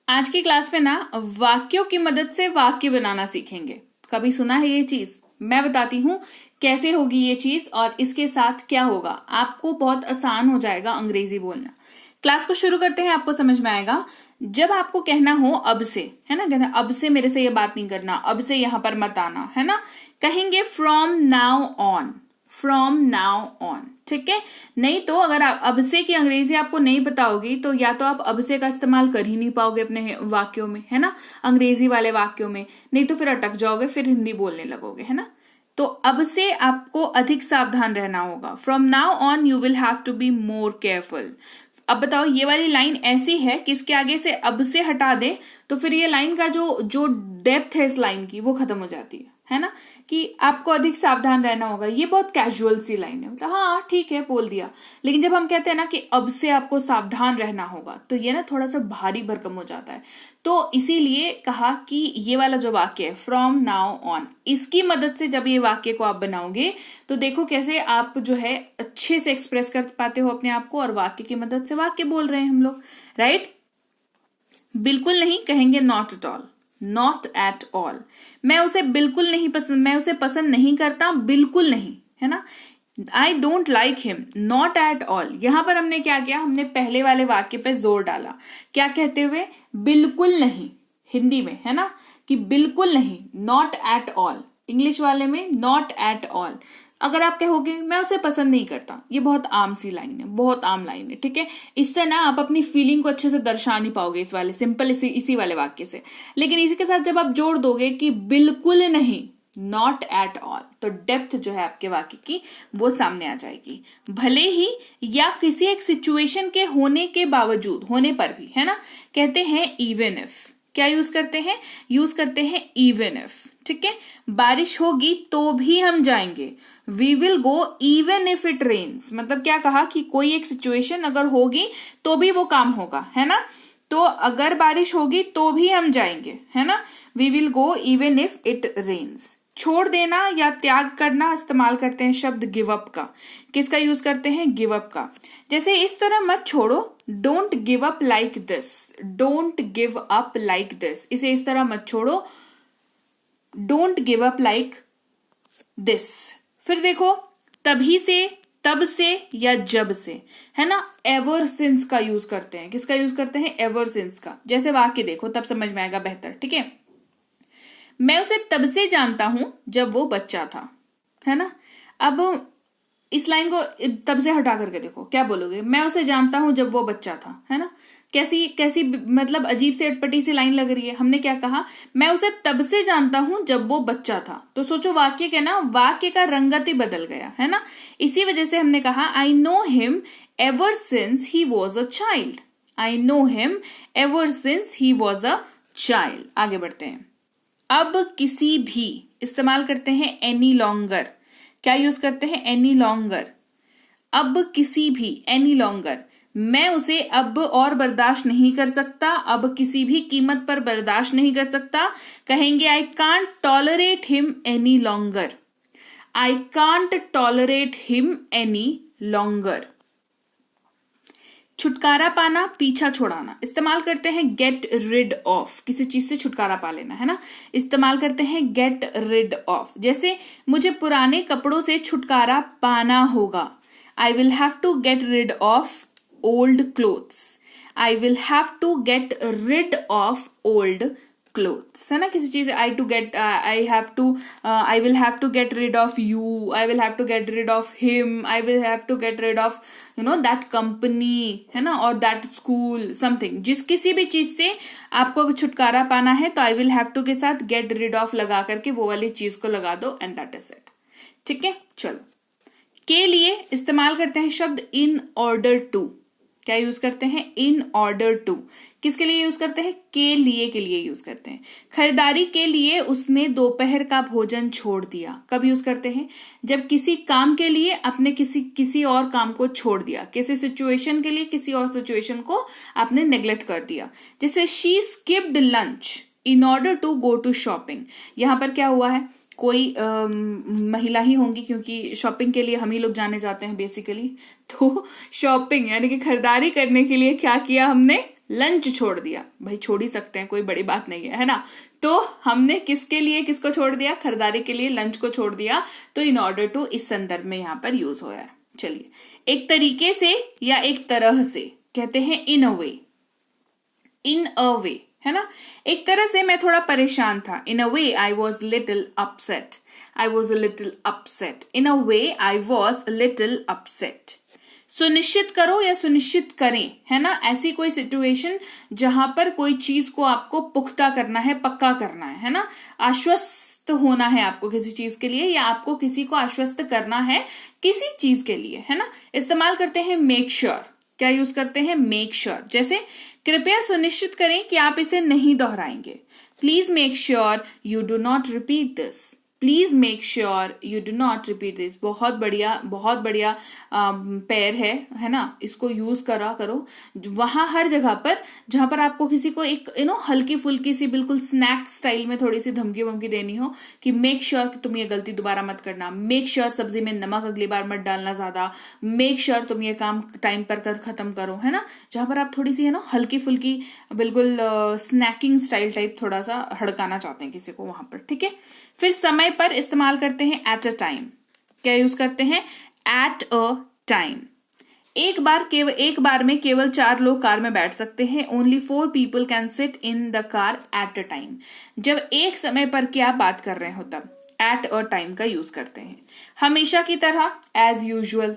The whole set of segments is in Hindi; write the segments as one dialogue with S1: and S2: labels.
S1: आज की क्लास में ना वाक्यों की मदद से वाक्य बनाना सीखेंगे। कभी सुना है ये चीज? मैं बताती हूँ कैसे होगी ये चीज और इसके साथ क्या होगा। आपको बहुत आसान हो जाएगा अंग्रेजी बोलना। क्लास को शुरू करते हैं, आपको समझ में आएगा। जब आपको कहना हो अब से, है ना, कहना अब से मेरे से ये बात नहीं करना, अब से यहां पर मत आना, है ना, कहेंगे from now on. From now on, ठीक है। नहीं तो अगर आप अब से की अंग्रेजी आपको नहीं पता होगी तो या तो आप अब से का इस्तेमाल कर ही नहीं पाओगे अपने वाक्यों में, है ना, अंग्रेजी वाले वाक्यों में। नहीं तो फिर अटक जाओगे, फिर हिंदी बोलने लगोगे, है ना। तो अब से आपको अधिक सावधान रहना होगा। From now on you will have to be more careful. अब बताओ, ये वाली लाइन ऐसी है कि इसके आगे से अब से हटा दे तो फिर ये लाइन का जो डेप्थ है इस लाइन की वो खत्म हो जाती है ना, कि आपको अधिक सावधान रहना होगा। ये बहुत कैजुअल सी लाइन है, मतलब हाँ ठीक है बोल दिया। लेकिन जब हम कहते हैं ना कि अब से आपको सावधान रहना होगा तो ये ना थोड़ा सा भारी भरकम हो जाता है। तो इसीलिए कहा कि ये वाला जो वाक्य है फ्रॉम नाउ ऑन, इसकी मदद से जब ये वाक्य को आप बनाओगे तो देखो कैसे आप जो है अच्छे से एक्सप्रेस कर पाते हो अपने आप को, और वाक्य की मदद से वाक्य बोल रहे हैं हम लोग, राइट। बिल्कुल नहीं कहेंगे not at all. Not at all, मैं उसे बिल्कुल नहीं पसंद, मैं उसे पसंद नहीं करता, बिल्कुल नहीं, है ना। I don't like him, not at all. यहां पर हमने क्या किया, हमने पहले वाले वाक्य पे जोर डाला, क्या कहते हुए, बिल्कुल नहीं, हिंदी में, है ना, कि बिल्कुल नहीं, नॉट एट ऑल। इंग्लिश वाले में नॉट एट ऑल। अगर आप कहोगे मैं उसे पसंद नहीं करता, ये बहुत आम सी लाइन है, बहुत आम लाइन है, ठीक है। इससे ना आप अपनी फीलिंग को अच्छे से दर्शा नहीं पाओगे इस वाले सिंपल इसी वाले वाक्य से। लेकिन इसी के साथ जब आप जोड़ दोगे कि बिल्कुल नहीं, नॉट एट ऑल, तो डेप्थ जो है आपके वाक्य की वो सामने आ जाएगी। भले ही या किसी एक सिचुएशन के होने के बावजूद, होने पर भी, है ना, कहते हैं इवन इफ। क्या यूज करते हैं? यूज करते हैं इवन इफ, ठीक है। बारिश होगी तो भी हम जाएंगे, we will go even if it rains. मतलब क्या कहा कि कोई एक सिचुएशन अगर होगी तो भी वो काम होगा, है ना। तो अगर बारिश होगी तो भी हम जाएंगे, है ना, we will go even if it rains. छोड़ देना या त्याग करना इस्तेमाल करते हैं शब्द गिव अप का। किसका यूज करते हैं? गिव अप का। जैसे इस तरह मत छोड़ो, don't give up like this, don't give up like this. इसे इस तरह मत छोड़ो, don't give up like this. फिर देखो, तभी से, तब से या जब से, है ना, एवर सिंस का यूज करते हैं। किसका यूज करते हैं? एवर सिंस का। जैसे वाक्य देखो तब समझ में आएगा बेहतर, ठीक है। मैं उसे तब से जानता हूं जब वो बच्चा था, है ना। अब इस लाइन को तब से हटा करके देखो, क्या बोलोगे? मैं उसे जानता हूं जब वो बच्चा था, है ना। कैसी कैसी मतलब अजीब सी अटपटी सी लाइन लग रही है। हमने क्या कहा? मैं उसे तब से जानता हूं जब वो बच्चा था। तो सोचो वाक्य के ना, वाक्य का रंगत ही बदल गया, है ना। इसी वजह से हमने कहा I know him ever since he was a child. I know him ever since he was a child. आगे बढ़ते हैं। अब किसी भी इस्तेमाल करते हैं एनी लॉन्गर। क्या यूज करते हैं? Any longer. अब किसी भी, एनी लॉन्गर। मैं उसे अब और बर्दाश्त नहीं कर सकता, अब किसी भी कीमत पर बर्दाश्त नहीं कर सकता, कहेंगे I can't tolerate him any longer. I can't tolerate him any longer. छुटकारा पाना, पीछा छुड़ाना, इस्तेमाल करते हैं गेट रिड ऑफ। किसी चीज से छुटकारा पा लेना, है ना, इस्तेमाल करते हैं गेट रिड ऑफ। जैसे मुझे पुराने कपड़ों से छुटकारा पाना होगा, I will have to get rid of old clothes. I will have to get rid of old clothes, है ना। किसी चीज I will have to get rid of you, I will have to get rid of him, I will have to get rid of that company, है ना, और दैट स्कूल, समथिंग। जिस किसी भी चीज से आपको छुटकारा पाना है तो आई विल हैव टू के साथ गेट रिड ऑफ लगा करके वो वाली चीज को लगा दो एंड दैट इज इट, ठीक है। चलो, के लिए इस्तेमाल करते हैं शब्द इन ऑर्डर टू। क्या यूज करते हैं? In order to. किसके लिए यूज करते हैं? के लिए यूज करते हैं। खरीदारी के लिए उसने दोपहर का भोजन छोड़ दिया। कब यूज करते हैं? जब किसी काम के लिए आपने किसी और काम को छोड़ दिया, किसी सिचुएशन के लिए किसी और सिचुएशन को आपने नेग्लेक्ट कर दिया। जैसे she skipped lunch in order to go to shopping. यहां पर क्या हुआ है? कोई महिला ही होंगी क्योंकि शॉपिंग के लिए हम ही लोग जाने जाते हैं बेसिकली। तो शॉपिंग यानी कि खरीदारी करने के लिए क्या किया हमने? लंच छोड़ दिया, भाई छोड़ ही सकते हैं, कोई बड़ी बात नहीं है ना। तो हमने किसके लिए किसको छोड़ दिया, खरीदारी के लिए लंच को छोड़ दिया। तो इन ऑर्डर टू इस संदर्भ में यहाँ पर यूज हो रहा है। चलिए, एक तरीके से या एक तरह से कहते हैं इन अ वे, इन अ वे, है ना। एक तरह से मैं थोड़ा परेशान था, in a way I was little upset, I was a little upset, in a way I was a little upset. सुनिश्चित करो या सुनिश्चित करें, है ना, ऐसी कोई सिचुएशन जहां पर कोई चीज को आपको पुख्ता करना है, पक्का करना है ना, आश्वस्त होना है आपको किसी चीज के लिए, या आपको किसी को आश्वस्त करना है किसी चीज के लिए, है ना। इस्तेमाल करते हैं मेक श्योर। क्या यूज करते हैं, मेक श्योर। जैसे कृपया सुनिश्चित करें कि आप इसे नहीं दोहराएंगे, please make sure you do not repeat this, please make sure you do not repeat this. बहुत बढ़िया पेयर है ना, इसको यूज करा करो वहां हर जगह पर जहां पर आपको किसी को एक हल्की फुल्की सी बिल्कुल स्नैक स्टाइल में थोड़ी सी धमकी वमकी देनी हो कि मेक श्योर कि तुम ये गलती दोबारा मत करना, मेक श्योर सब्जी में नमक अगली बार मत डालना ज्यादा, मेक श्योर तुम ये काम टाइम पर कर खत्म करो, है ना। जहां पर आप थोड़ी सी हल्की फुल्की बिल्कुल स्नैकिंग स्टाइल टाइप थोड़ा सा हड़काना चाहते हैं किसी को वहां पर, ठीक है। फिर समय पर इस्तेमाल करते हैं एट अ टाइम। क्या यूज करते हैं, एट अ टाइम। एक बार में केवल 4 लोग कार में बैठ सकते हैं, only 4 people can sit in the car at a time. जब एक समय पर क्या बात कर रहे हो तब एट अ टाइम का यूज करते हैं। हमेशा की तरह एज यूजुअल,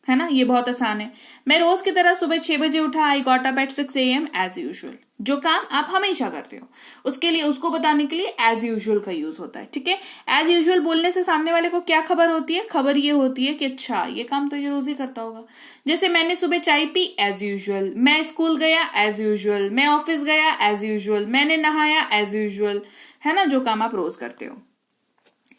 S1: है ना, ये बहुत आसान है। मैं रोज की तरह सुबह 6 बजे उठा, I got up at 6 AM as usual. जो काम आप हमेशा करते हो उसके लिए, उसको बताने के लिए एज यूजुअल का यूज होता है, ठीक है। एज यूजुअल बोलने से सामने वाले को क्या खबर होती है, खबर ये होती है कि अच्छा ये काम तो ये रोज ही करता होगा। जैसे मैंने सुबह चाय पी एज यूजुअल, मैं स्कूल गया एज यूजुअल, मैं ऑफिस गया एज यूजुअल, मैंने नहाया एज यूजुअल, है ना, जो काम आप रोज करते हो।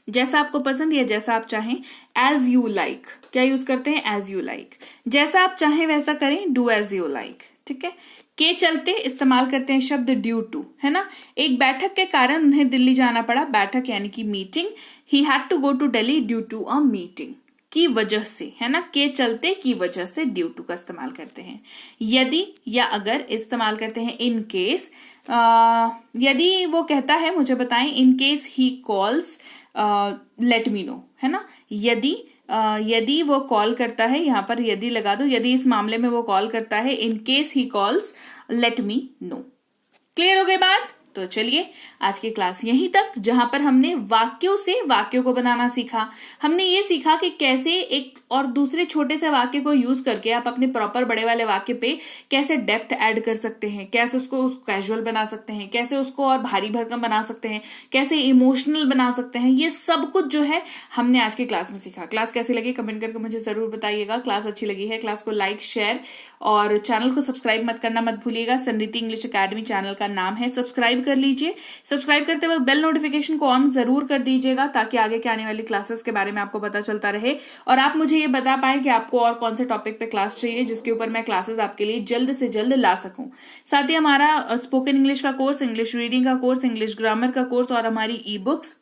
S1: जैसा आपको पसंद या जैसा आप चाहें, एज यू लाइक। क्या यूज करते हैं, एज यू लाइक। जैसा आप चाहें वैसा करें, डू एज यू लाइक, ठीक है। के चलते इस्तेमाल करते हैं शब्द ड्यू टू, है ना। एक बैठक के कारण उन्हें दिल्ली जाना पड़ा, बैठक यानी कि meeting, he had to go to Delhi due to a meeting, की वजह से, है ना। के चलते की वजह से ड्यू टू का इस्तेमाल करते हैं। यदि या अगर इस्तेमाल करते हैं इन केस। यदि वो कहता है मुझे बताएं, in case he calls let me know, है ना। यदि वो कॉल करता है, यहां पर यदि लगा दो, यदि इस मामले में वो कॉल करता है, in case he calls let me know. Clear हो गई बात। तो चलिए आज की क्लास यहीं तक, जहां पर हमने वाक्यों से वाक्यों को बनाना सीखा। हमने ये सीखा कि कैसे एक और दूसरे छोटे से वाक्य को यूज करके आप अपने प्रॉपर बड़े वाले वाक्य पे कैसे डेप्थ ऐड कर सकते हैं, कैसे उसको कैजुअल बना सकते हैं, कैसे उसको और भारी भरकम बना सकते हैं, कैसे इमोशनल बना सकते हैं। ये सब कुछ जो है हमने आज की क्लास में सीखा। क्लास कैसी लगी कमेंट करके मुझे जरूर बताइएगा। क्लास अच्छी लगी है, क्लास को लाइक शेयर और चैनल को सब्सक्राइब मत करना मत भूलिएगा। समृद्धि इंग्लिश अकेडमी चैनल का नाम है, सब्सक्राइब कर लीजिए। सब्सक्राइब करते वक्त बेल नोटिफिकेशन को ऑन जरूर कर दीजिएगा ताकि आगे के आने वाली क्लासेस के बारे में आपको पता चलता रहे और आप मुझे ये बता पाए कि आपको और कौन से टॉपिक पे क्लास चाहिए जिसके ऊपर मैं क्लासेस आपके लिए जल्द से जल्द ला सकूं। साथ ही हमारा स्पोकन इंग्लिश का कोर्स, इंग्लिश रीडिंग का कोर्स, इंग्लिश ग्रामर का कोर्स और हमारी ई बुक्स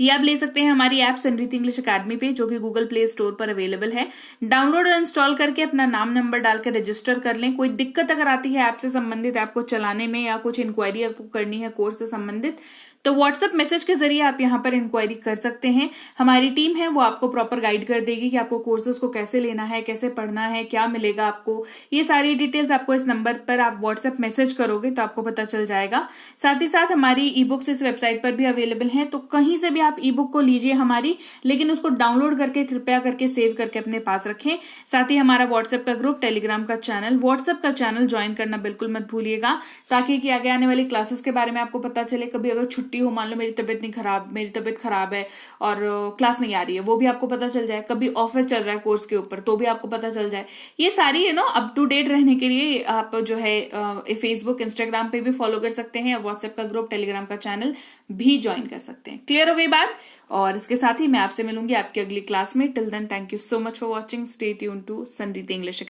S1: ये आप ले सकते हैं हमारी ऐप समृद्धि इंग्लिश अकेडमी पे, जो कि गूगल प्ले स्टोर पर अवेलेबल है। डाउनलोड और इंस्टॉल करके अपना नाम नंबर डालकर रजिस्टर कर लें। कोई दिक्कत अगर आती है ऐप से संबंधित, ऐप को चलाने में या कुछ इंक्वायरी आपको करनी है कोर्स से संबंधित, तो व्हाट्सएप मैसेज के जरिए आप यहाँ पर इंक्वायरी कर सकते हैं। हमारी टीम है वो आपको प्रॉपर गाइड कर देगी कि आपको कोर्सेज को कैसे लेना है, कैसे पढ़ना है, क्या मिलेगा आपको। ये सारी डिटेल्स आपको इस नंबर पर आप व्हाट्सएप मैसेज करोगे तो आपको पता चल जाएगा। साथ ही साथ हमारी ई बुक्स इस वेबसाइट पर भी अवेलेबल है, तो कहीं से भी आप ई बुक को लीजिए हमारी, लेकिन उसको डाउनलोड करके कृपया करके सेव करके अपने पास रखें। साथ ही हमारा व्हाट्सएप का ग्रुप, टेलीग्राम का चैनल, व्हाट्सएप का चैनल ज्वाइन करना बिल्कुल मत भूलिएगा ताकि कि आगे आने वाली क्लासेस के बारे में आपको पता चले। कभी अगर छुट्टी हो, मान लो मेरी तबीयत खराब है और क्लास नहीं आ रही है, वो भी आपको पता चल जाए। कभी ऑफर चल रहा है कोर्स के ऊपर तो भी आपको पता चल जाए। ये सारी अप टू डेट रहने के लिए आप जो है फेसबुक इंस्टाग्राम पे भी फॉलो कर सकते हैं, व्हाट्सएप का ग्रुप, टेलीग्राम का चैनल भी ज्वाइन कर सकते हैं। क्लियर हो गई बात। और इसके साथ ही मैं आपसे मिलूंगी आपकी अगली क्लास में। Till then thank you so much for watching. Stay tuned to Samriddhi English.